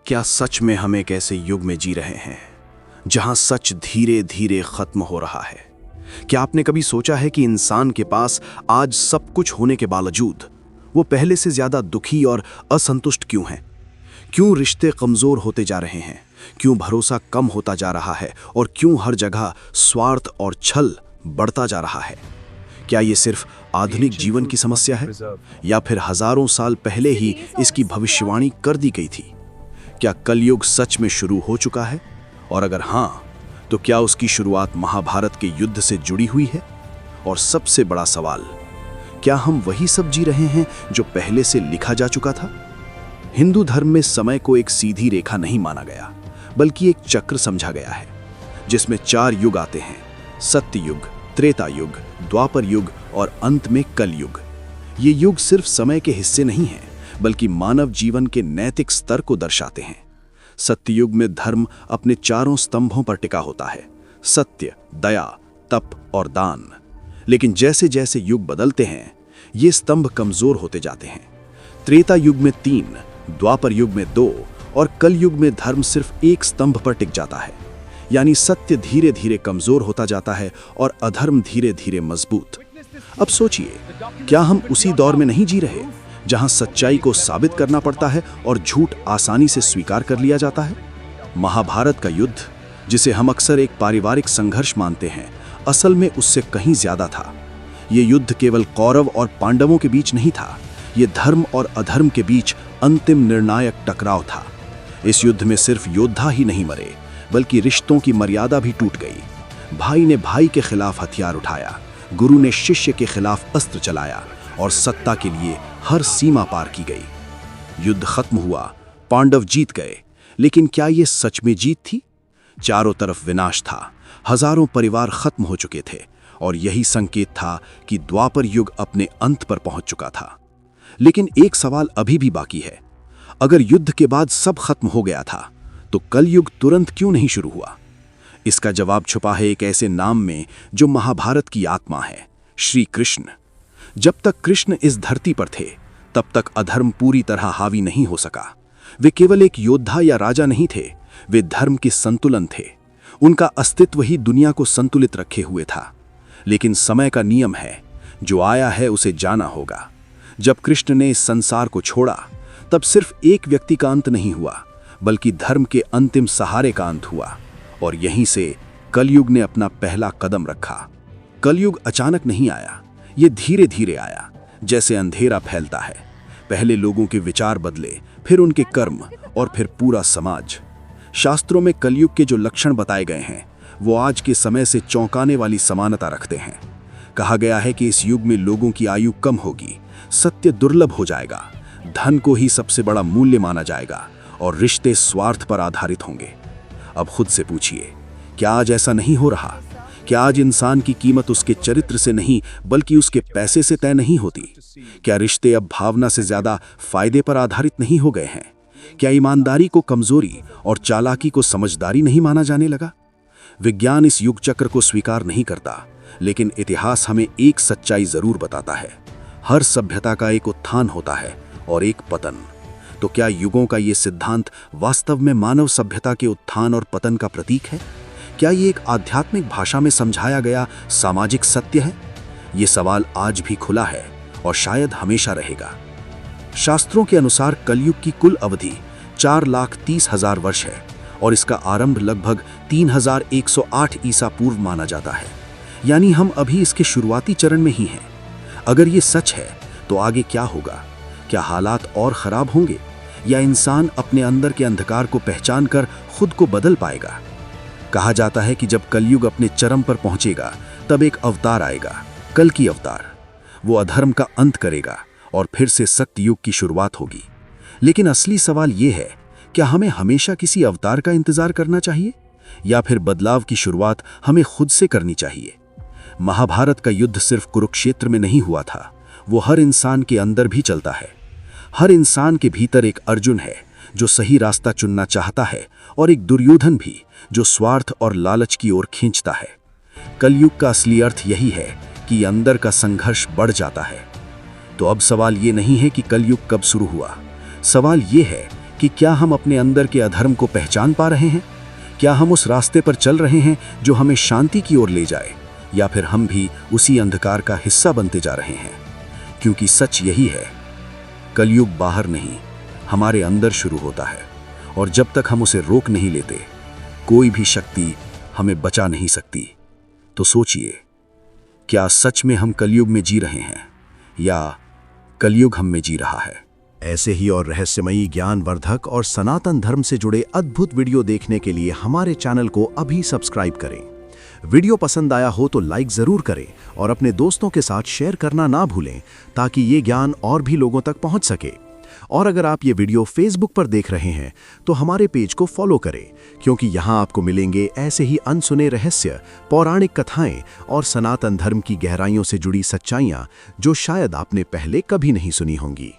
क्या सच में हम एक ऐसे युग में जी रहे हैं जहां सच धीरे धीरे खत्म हो रहा है? क्या आपने कभी सोचा है कि इंसान के पास आज सब कुछ होने के बावजूद वो पहले से ज्यादा दुखी और असंतुष्ट क्यों है? क्यों रिश्ते कमजोर होते जा रहे हैं? क्यों भरोसा कम होता जा रहा है? और क्यों हर जगह स्वार्थ और छल बढ़ता जा रहा है? क्या ये सिर्फ आधुनिक जीवन की समस्या है या फिर हजारों साल पहले ही इसकी भविष्यवाणी कर दी गई थी? क्या कलयुग सच में शुरू हो चुका है? और अगर हां, तो क्या उसकी शुरुआत महाभारत के युद्ध से जुड़ी हुई है? और सबसे बड़ा सवाल, क्या हम वही सब जी रहे हैं जो पहले से लिखा जा चुका था? हिंदू धर्म में समय को एक सीधी रेखा नहीं माना गया, बल्कि एक चक्र समझा गया है जिसमें 4 युग आते हैं: सत्य युग, त्रेता युग, द्वापर युग और अंत में कलयुग। ये युग सिर्फ समय के हिस्से नहीं हैं, बल्कि मानव जीवन के नैतिक स्तर को दर्शाते हैं। सत्ययुग में धर्म अपने 4 स्तंभों पर टिका होता है: सत्य, दया, तप और दान। लेकिन जैसे जैसे युग बदलते हैं, ये स्तंभ कमजोर होते जाते हैं। त्रेता युग में 3, द्वापर युग में 2 और कलयुग में धर्म सिर्फ 1 स्तंभ पर टिक जाता है। यानी सत्य धीरे धीरे कमजोर होता जाता है और अधर्म धीरे धीरे मजबूत। अब सोचिए, क्या हम उसी दौर में नहीं जी रहे जहां सच्चाई को साबित करना पड़ता है और झूठ आसानी से स्वीकार कर लिया जाता है? महाभारत का युद्ध, जिसे हम अक्सर एक पारिवारिक संघर्ष मानते हैं, असल में उससे कहीं ज्यादा था। ये युद्ध केवल कौरव और पांडवों के बीच नहीं था, ये धर्म और अधर्म के बीच अंतिम निर्णायक टकराव था। इस युद्ध में सिर्फ योद्धा ही नहीं मरे, बल्कि रिश्तों की मर्यादा भी टूट गई। भाई ने भाई के खिलाफ हथियार उठाया, गुरु ने शिष्य के खिलाफ अस्त्र चलाया और सत्ता के लिए हर सीमा पार की गई। युद्ध खत्म हुआ, पांडव जीत गए, लेकिन क्या ये सच में जीत थी? चारों तरफ विनाश था, हजारों परिवार खत्म हो चुके थे और यही संकेत था कि द्वापर युग अपने अंत पर पहुंच चुका था। लेकिन एक सवाल अभी भी बाकी है: अगर युद्ध के बाद सब खत्म हो गया था, तो कलयुग तुरंत क्यों नहीं शुरू हुआ? इसका जवाब छुपा है एक ऐसे नाम में जो महाभारत की आत्मा है: श्री कृष्ण। जब तक कृष्ण इस धरती पर थे, तब तक अधर्म पूरी तरह हावी नहीं हो सका। वे केवल एक योद्धा या राजा नहीं थे, वे धर्म के संतुलन थे। उनका अस्तित्व ही दुनिया को संतुलित रखे हुए था। लेकिन समय का नियम है, जो आया है उसे जाना होगा। जब कृष्ण ने इस संसार को छोड़ा, तब सिर्फ एक व्यक्ति का अंत नहीं हुआ, बल्कि धर्म के अंतिम सहारे का अंत हुआ। और यहीं से कलयुग ने अपना पहला कदम रखा। कलयुग अचानक नहीं आया, ये धीरे धीरे आया, जैसे अंधेरा फैलता है। पहले लोगों के विचार बदले, फिर उनके कर्म और फिर पूरा समाज। शास्त्रों में कलयुग के जो लक्षण बताए गए हैं, वो आज के समय से चौंकाने वाली समानता रखते हैं। कहा गया है कि इस युग में लोगों की आयु कम होगी, सत्य दुर्लभ हो जाएगा, धन को ही सबसे बड़ा मूल्य माना जाएगा और रिश्ते स्वार्थ पर आधारित होंगे। अब खुद से पूछिए, क्या आज ऐसा नहीं हो रहा? क्या आज इंसान की कीमत उसके चरित्र से नहीं, बल्कि उसके पैसे से तय नहीं होती? क्या रिश्ते अब भावना से ज्यादा फायदे पर आधारित नहीं हो गए हैं? क्या ईमानदारी को कमजोरी और चालाकी को समझदारी नहीं माना जाने लगा? विज्ञान इस युग चक्र को स्वीकार नहीं करता, लेकिन इतिहास हमें एक सच्चाई जरूर बताता है: हर सभ्यता का एक उत्थान होता है और एक पतन। तो क्या युगों का ये सिद्धांत वास्तव में मानव सभ्यता के उत्थान और पतन का प्रतीक है? क्या ये एक आध्यात्मिक भाषा में समझाया गया सामाजिक सत्य है? ये सवाल आज भी खुला है और शायद हमेशा रहेगा। शास्त्रों के अनुसार कलयुग की कुल अवधि 4,30,000 वर्ष है और इसका आरंभ लगभग 3108 ईसा पूर्व माना जाता है। यानी हम अभी इसके शुरुआती चरण में ही हैं। अगर ये सच है, तो आगे क्या होगा? क्या हालात और खराब होंगे, या इंसान अपने अंदर के अंधकार को पहचान कर खुद को बदल पाएगा? कहा जाता है कि जब कलयुग अपने चरम पर पहुंचेगा, तब एक अवतार आएगा, कल्कि अवतार। वो अधर्म का अंत करेगा और फिर से सत्य युग की शुरुआत होगी। लेकिन असली सवाल ये है, क्या हमें हमेशा किसी अवतार का इंतजार करना चाहिए, या फिर बदलाव की शुरुआत हमें खुद से करनी चाहिए? महाभारत का युद्ध सिर्फ कुरुक्षेत्र में नहीं हुआ था, वो हर इंसान के अंदर भी चलता है। हर इंसान के भीतर एक अर्जुन है जो सही रास्ता चुनना चाहता है, और एक दुर्योधन भी जो स्वार्थ और लालच की ओर खींचता है। कलयुग का असली अर्थ यही है कि अंदर का संघर्ष बढ़ जाता है। तो अब सवाल ये नहीं है कि कलयुग कब शुरू हुआ, सवाल ये है कि क्या हम अपने अंदर के अधर्म को पहचान पा रहे हैं? क्या हम उस रास्ते पर चल रहे हैं जो हमें शांति की ओर ले जाए, या फिर हम भी उसी अंधकार का हिस्सा बनते जा रहे हैं? क्योंकि सच यही है, कलयुग बाहर नहीं, हमारे अंदर शुरू होता है, और जब तक हम उसे रोक नहीं लेते, कोई भी शक्ति हमें बचा नहीं सकती। तो सोचिए, क्या सच में हम कलयुग में जी रहे हैं, या कलयुग हम में जी रहा है? ऐसे ही और रहस्यमयी, ज्ञानवर्धक और सनातन धर्म से जुड़े अद्भुत वीडियो देखने के लिए हमारे चैनल को अभी सब्सक्राइब करें। वीडियो पसंद आया हो तो लाइक जरूर करें और अपने दोस्तों के साथ शेयर करना ना भूलें, ताकि ये ज्ञान और भी लोगों तक पहुंच सके। और अगर आप ये वीडियो फेसबुक पर देख रहे हैं तो हमारे पेज को फॉलो करें, क्योंकि यहाँ आपको मिलेंगे ऐसे ही अनसुने रहस्य, पौराणिक कथाएं और सनातन धर्म की गहराइयों से जुड़ी सच्चाइयाँ जो शायद आपने पहले कभी नहीं सुनी होंगी।